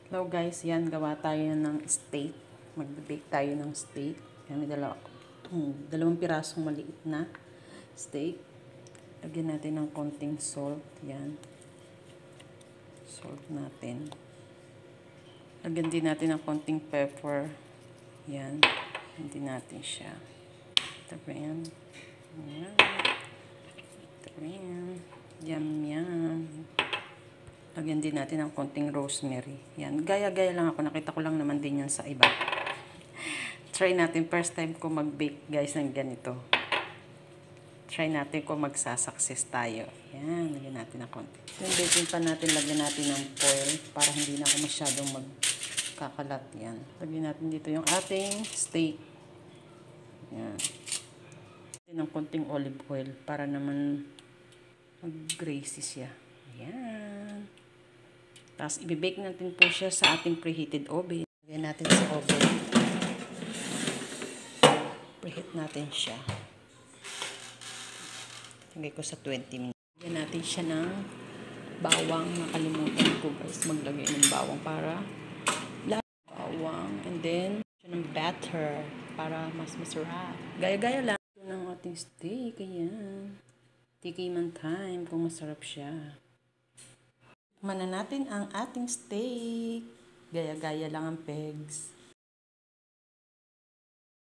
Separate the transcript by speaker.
Speaker 1: Hello guys, yan, gawa tayo ng steak. Mag-bake tayo ng steak. Yan, may dalawang pirasong maliit na steak. Lagyan natin ng konting salt. Yan. Salt natin. Lagyan din natin ng konting pepper. Yan. Hindi natin siya. Tapos yan. Yan. Tapos yan. Yum, yum. Lagyan din natin ng konting rosemary. Yan. Gaya-gaya lang ako. Nakita ko lang naman din yan sa iba. Try natin. First time ko mag-bake guys ng ganito. Try natin kung magsasucess tayo. Yan. Lagyan natin ng konti. Yung baking pan natin, lagyan natin ng foil para hindi na ako masyadong magkakalat. Yan. Lagyan natin dito yung ating steak. Yan. Lagyan ng konting olive oil para naman mag-grazy siya. Yan. Tapos, ibibake natin po siya sa ating preheated oven. Lagyan natin sa oven. Preheat natin siya. Lagay ko sa 20 minutes. Lagyan natin siya ng bawang. Nakalimutan ko guys maglagay ng bawang para bawang. And then, ng butter para mas masarap. Gaya-gaya lang. Ito ng ating steak. Ayan. Tikiman time kung masarap siya. Tikman na natin ang ating steak. Gaya-gaya lang ang pegs.